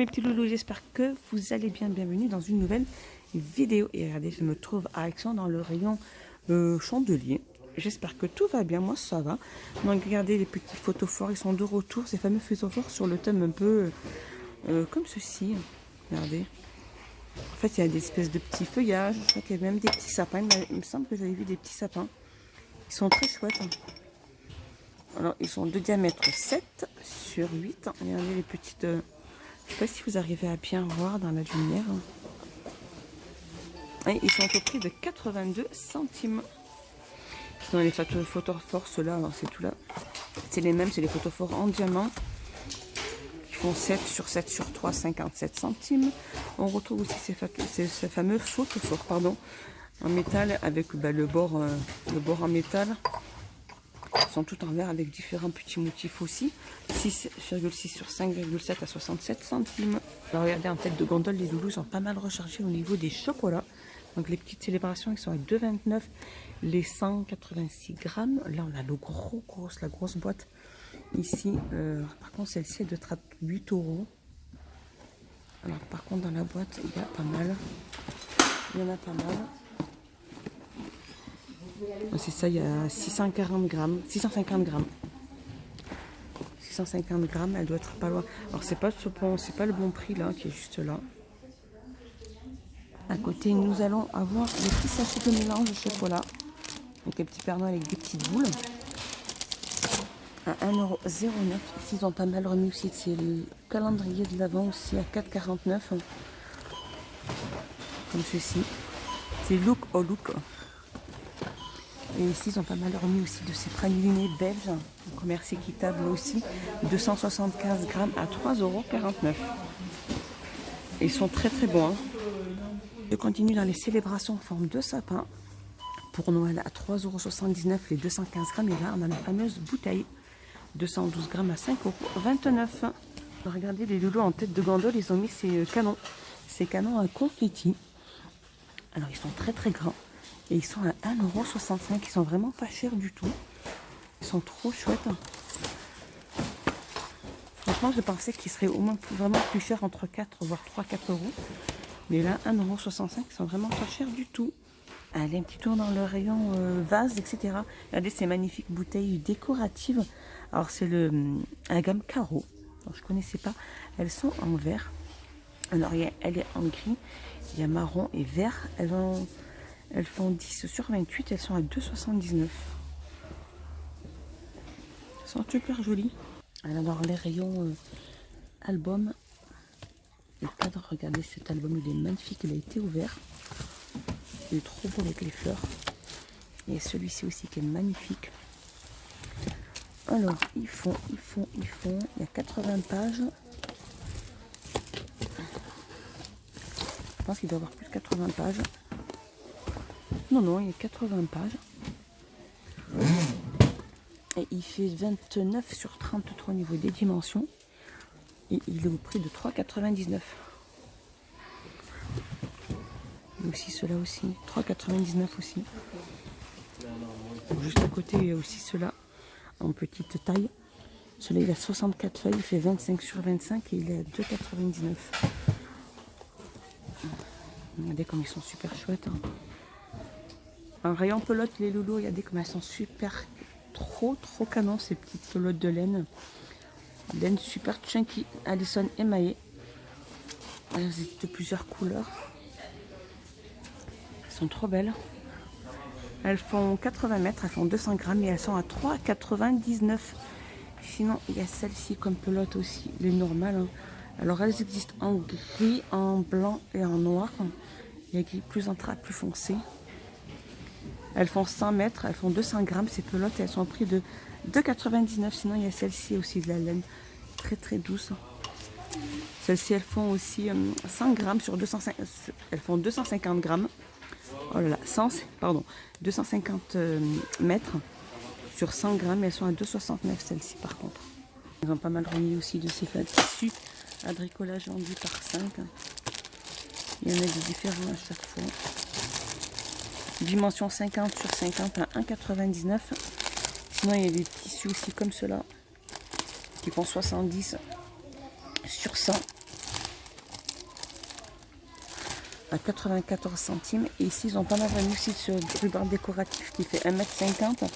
Mes petits loulous, j'espère que vous allez bien. Bienvenue dans une nouvelle vidéo. Et regardez, je me trouve à Aix dans le rayon chandelier. J'espère que tout va bien, moi ça va. Donc regardez les petits photophores, ils sont de retour. Ces fameux photophores sur le thème un peu comme ceci. Regardez. En fait, il y a des espèces de petits feuillages. Je crois qu'il y a même des petits sapins. Il me semble que j'avais vu des petits sapins. Ils sont très chouettes. Alors, ils sont de diamètre 7 sur 8. Regardez les petites... je ne sais pas si vous arrivez à bien voir dans la lumière. Et ils sont au prix de 82 centimes. Dans les photophores, ceux-là, alors c'est tout là. C'est les mêmes, c'est les photophores en diamant. Qui font 7 sur 7 sur 3, 57 centimes. On retrouve aussi ces fameux photophores, pardon, en métal avec le bord en métal. Ils sont tout en verre avec différents petits motifs aussi. 6,6 sur 5,7 à 67 centimes. Alors regardez, en tête de gondole, les loulous sont pas mal rechargés au niveau des chocolats. Donc les petites célébrations, ils sont à 2,29 les 186 grammes. Là, on a la grosse boîte. Ici, par contre, celle-ci, elle doit être à 8 €. Alors par contre, dans la boîte, il y a pas mal. Il y en a pas mal. C'est ça, il y a 640 grammes, 650 grammes. 650 grammes, elle doit être pas loin. Alors c'est pas le bon prix là, qui est juste là. À côté, nous allons avoir les petits sachets de mélange de chocolat. Avec les petits Père Noël avec des petites boules. À 1,09 €. Ici, ils ont pas mal remis aussi. C'est le calendrier de l'Avent aussi à 4,49 €. Comme ceci. C'est Look au Look. Et ici, ils ont pas mal remis aussi de ces pralinés belges. Un commerce équitable aussi. 275 grammes à 3,49 €. Et ils sont très très bons. Hein. Je continue dans les célébrations en forme de sapin. Pour Noël à 3,79 € les 215 grammes. Et là, on a la fameuse bouteille. 212 grammes à 5,29 €. Regardez les loulous en tête de gondole. Ils ont mis ces canons. Ces canons à confetti. Alors, ils sont très très grands. Et ils sont à 1,65 €. Ils sont vraiment pas chers du tout. Ils sont trop chouettes. Franchement, je pensais qu'ils seraient au moins vraiment plus chers, entre 4 voire 3-4 €. Mais là, 1,65 €, ils sont vraiment pas chers du tout. Allez, un petit tour dans le rayon vase, etc. Regardez ces magnifiques bouteilles décoratives. Alors, c'est la gamme Caro. Alors, je ne connaissais pas. Elles sont en vert. Alors, elle est en gris. Il y a marron et vert. Elles font 10 sur 28. Elles sont à 2,79 €. Elles sont super jolies. Alors, dans les rayons album. Le cadre, regardez cet album. Il est magnifique. Il a été ouvert. Il est trop beau avec les fleurs. Et celui-ci aussi qui est magnifique. Alors, ils font. Il y a 80 pages. Je pense qu'il doit y avoir plus de 80 pages. Non, il y a 80 pages. Et il fait 29 sur 33 au niveau des dimensions. Et il est au prix de 3,99 €. Et aussi ceux-là aussi. 3,99 € aussi. Donc, juste à côté, il y a aussi ceux-là en petite taille. Celui-là, il a 64 feuilles. Il fait 25 sur 25 et il est à 2,99 €. Regardez comme ils sont super chouettes. Hein. Un rayon pelote, les loulous, regardez comme elles sont super, trop canon, ces petites pelotes de laine. Laine super chunky, Allison émaillée. Elles sont de plusieurs couleurs. Elles sont trop belles. Elles font 80 mètres, elles font 200 grammes et elles sont à 3,99 €. Sinon, il y a celle-ci comme pelote aussi, les normales. Hein. Alors, elles existent en gris, en blanc et en noir. Il y a gris plus plus foncé. Elles font 100 mètres, elles font 200 grammes. Ces pelotes, elles sont au prix de 2,99 €. Sinon, il y a celle-ci aussi de la laine très douce. Celles-ci, elles font aussi 100 grammes sur 250. Elles font 250 grammes. Oh là là, 250 mètres sur 100 grammes. Elles sont à 2,69 € celles-ci par contre. Ils ont pas mal remis aussi de ces tissus à bricolage vendus par 5. Il y en a des différents à chaque fois. Dimension 50 sur 50 à 1,99 €. Sinon, il y a des tissus aussi comme ceux-là qui font 70 sur 100. à 94 centimes. Et ici, ils ont pas mal mis aussi ce ruban décoratif qui fait 1,50 m.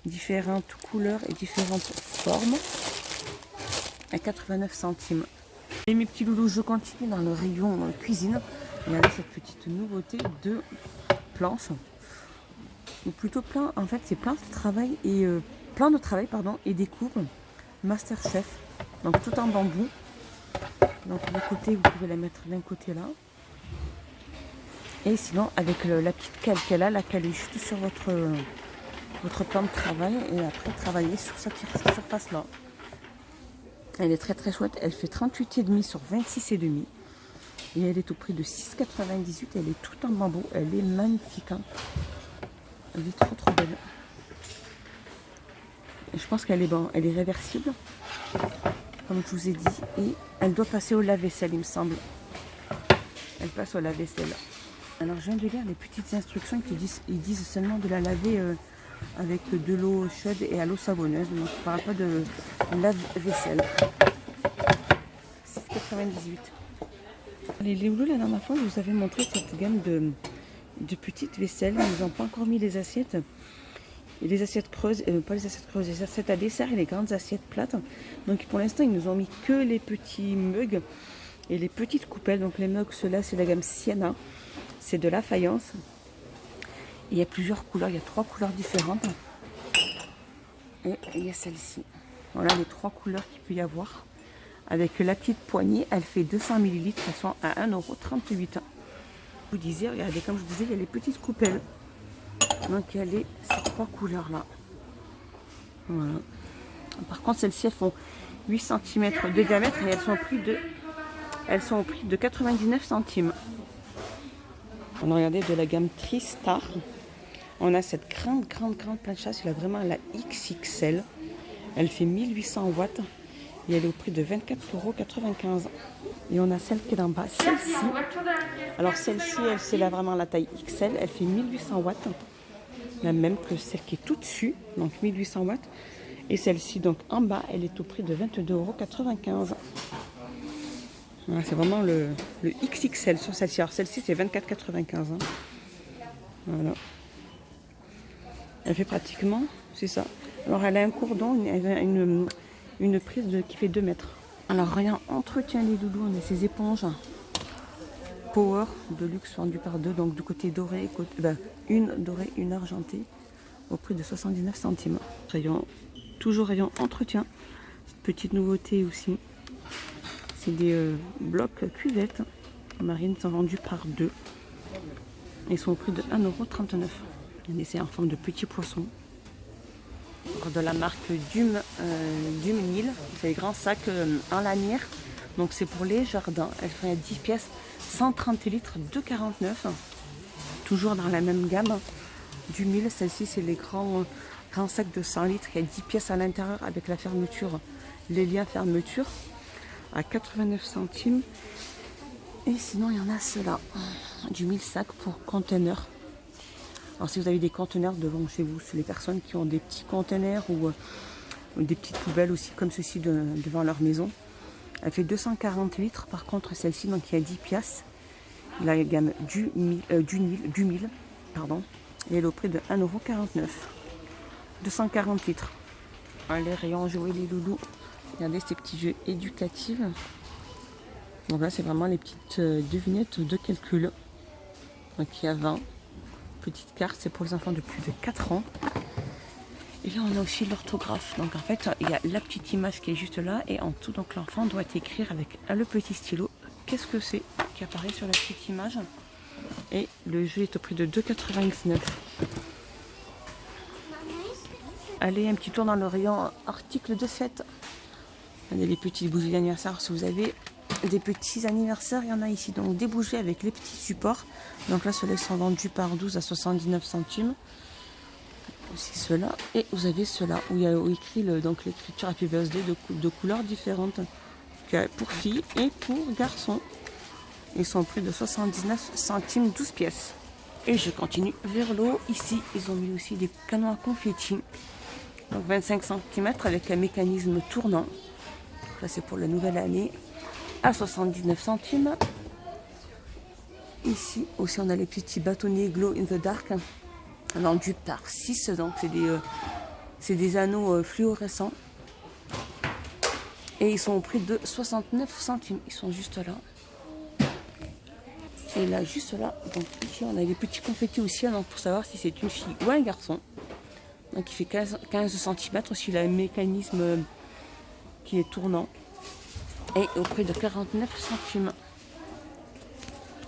Différentes couleurs et différentes formes. À 89 centimes. Et mes petits loulous, je continue dans le rayon cuisine. Regardez cette petite nouveauté de planches. Ou plutôt plein, en fait, c'est plein de travail et et découpe Masterchef. Donc tout en bambou. Donc de côté, vous pouvez la mettre d'un côté là. Et sinon, avec la petite cale qu'elle a, la caler juste sur votre plan de travail. Et après, travailler sur cette surface là. Elle est très très chouette. Elle fait 38,5 sur 26,5. Et elle est au prix de 6,98. Elle est toute en bambou. Elle est magnifique. Hein. Elle est trop trop belle. Et je pense qu'elle est bonne. Elle est réversible. Comme je vous ai dit. Et elle doit passer au lave-vaisselle, il me semble. Elle passe au lave-vaisselle. Alors je viens de lire les petites instructions qui disent seulement de la laver avec de l'eau chaude et à l'eau savonneuse. Donc je ne parle pas de lave-vaisselle. 6,98. Les loulous, la dernière fois, je vous avais montré cette gamme de petites vaisselles. Ils n'ont pas encore mis les assiettes. Et les assiettes creuses, pas les assiettes creuses, les assiettes à dessert et les grandes assiettes plates. Donc pour l'instant, ils nous ont mis que les petits mugs et les petites coupelles. Donc les mugs, ceux-là, c'est la gamme Sienna. C'est de la faïence. Et il y a plusieurs couleurs, il y a 3 couleurs différentes. Et il y a celle-ci. Voilà les 3 couleurs qu'il peut y avoir. Avec la petite poignée, elle fait 200 ml, elles sont à 1,38 €. Je vous disais, regardez, comme je vous disais, il y a les petites coupelles. Donc il y a ces 3 couleurs là. Voilà. Par contre, celles-ci, elles font 8 cm de diamètre et elles sont au prix de 99 centimes. On a regardé de la gamme Tristar. On a cette grande plancha, c'est vraiment la XXL. Elle fait 1800 watts et elle est au prix de 24,95 €. Et on a celle qui est en bas, celle-ci. Alors celle-ci, c'est vraiment la taille XL. Elle fait 1800 watts. La même que celle qui est tout dessus, donc 1800 watts. Et celle-ci, donc en bas, elle est au prix de 22,95 €. Voilà, c'est vraiment le XXL sur celle-ci. Alors celle-ci, c'est 24,95 €. Hein. Voilà. Elle fait pratiquement, c'est ça. Alors elle a un cordon, elle a une prise qui fait 2 mètres. Alors rien, entretien les doudous, on a ces éponges Power de luxe vendues par 2, donc du côté doré, une dorée, une argentée, au prix de 79 centimes. Toujours rayon entretien. Petite nouveauté aussi. C'est des blocs cuvettes marines, sont vendus par 2. Ils sont au prix de 1,39 €. C'est en forme de petits poissons. De la marque Dume Nil. C'est des grands sacs en lanière. Donc c'est pour les jardins. Elle fait 10 pièces, 130 litres, 2,49 €. Toujours dans la même gamme. Du Mille, celle-ci c'est les grands sacs de 100 litres. Il y a 10 pièces à l'intérieur avec la fermeture, les liens fermeture. À 89 centimes. Et sinon il y en a ceux-là, du 1000 sacs pour conteneurs. Alors si vous avez des conteneurs devant chez vous, c'est les personnes qui ont des petits conteneurs ou des petites poubelles aussi comme ceci devant leur maison. Elle fait 240 litres. Par contre celle-ci, donc il y a 10 pièces, la gamme du Mille, pardon, et elle est au prix de 1,49 €. 240 litres. Les rayons jouets, les loulous. Regardez ces petits jeux éducatifs. Donc là, c'est vraiment les petites devinettes de calcul. Donc il y a 20 petites cartes. C'est pour les enfants de plus de 4 ans. Et là, on a aussi l'orthographe. Donc en fait, il y a la petite image qui est juste là. Et en dessous, donc l'enfant doit écrire avec le petit stylo. Qu'est-ce que c'est qui apparaît sur la petite image. Et le jeu est au prix de 2,99 €. Allez, un petit tour dans le rayon articles de fête. Regardez les petites bougies d'anniversaire. Si vous avez des petits anniversaires, il y en a ici. Donc des bougies avec les petits supports. Donc là, ceux-là sont vendus par 12 à 79 centimes. Aussi ceux-là. Et vous avez ceux-là où il y a écrit l'écriture Happy Birthday de couleurs différentes. Pour filles et pour garçons. Ils sont au prix de 79 centimes, 12 pièces. Et je continue vers le haut. Ici, ils ont mis aussi des canons à confetti. Donc 25 cm avec un mécanisme tournant. Là, c'est pour la nouvelle année. À 79 centimes. Ici aussi, on a les petits bâtonniers Glow in the Dark, vendus par 6. Donc, c'est des anneaux fluorescents. Et ils sont au prix de 69 centimes. Ils sont juste là. Et là, juste là, donc ici, on a les petits confettis aussi, donc pour savoir si c'est une fille ou un garçon. Donc il fait 15 cm. Aussi, il a un mécanisme qui est tournant. Et au prix de 49 centimes.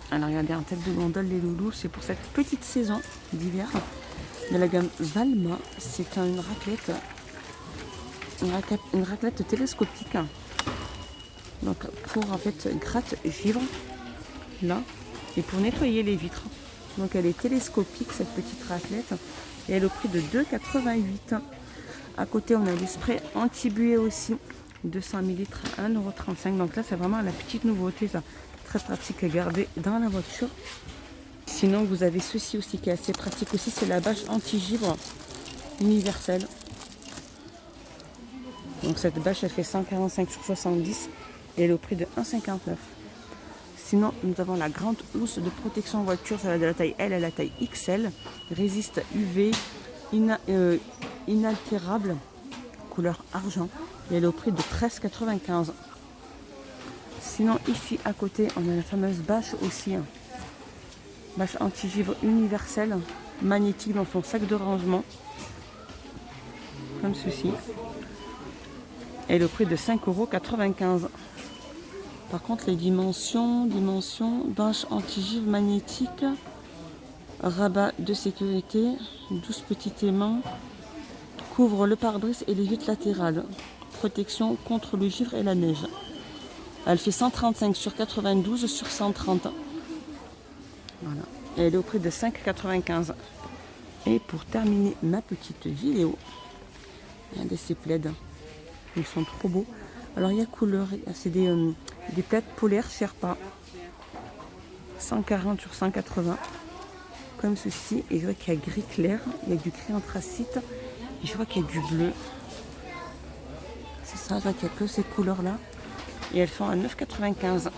Alors regardez, en tête de gondole, les loulous, c'est pour cette petite saison d'hiver de la gamme Valma. C'est une raclette télescopique. Donc pour en fait gratte-givre là et pour nettoyer les vitres. Donc elle est télescopique cette petite raclette et elle est au prix de 2,88 €. À côté on a les sprays anti-buée aussi, 200 ml à 1,35 €. Donc là c'est vraiment la petite nouveauté, ça, très pratique à garder dans la voiture. Sinon vous avez ceci aussi qui est assez pratique aussi, c'est la bâche anti-givre universelle. Donc cette bâche elle fait 145 sur 70 et elle est au prix de 1,59 €. Sinon nous avons la grande housse de protection voiture, ça va de la taille L à la taille XL, résiste UV, inaltérable, couleur argent et elle est au prix de 13,95 €. Sinon ici à côté on a la fameuse bâche aussi, bâche anti-givre universelle, magnétique dans son sac de rangement, comme ceci. Elle est au prix de 5,95 €. Par contre, les dimensions, bâche anti-givre magnétique, rabat de sécurité, 12 petits aimants, couvre le pare-brise et les vitres latérales, protection contre le givre et la neige. Elle fait 135 sur 92 sur 130. Voilà. Et elle est au prix de 5,95 €. Et pour terminer ma petite vidéo, regardez ces plaids. Ils sont trop beaux. Alors il y a couleur, c'est des plaids polaires Sherpa, 140 sur 180, comme ceci. Et je vois qu'il y a gris clair, il y a du gris anthracite, et je vois qu'il y a du bleu. C'est ça, je vois qu'il n'y a que ces couleurs-là. Et elles sont à 9,95 €.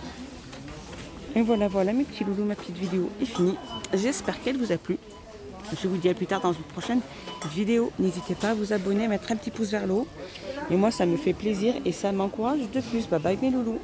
Et voilà, mes petits loulous, ma petite vidéo est finie. J'espère qu'elle vous a plu. Je vous dis à plus tard dans une prochaine vidéo. N'hésitez pas à vous abonner, à mettre un petit pouce vers le haut. Et moi, ça me fait plaisir et ça m'encourage de plus. Bye bye mes loulous.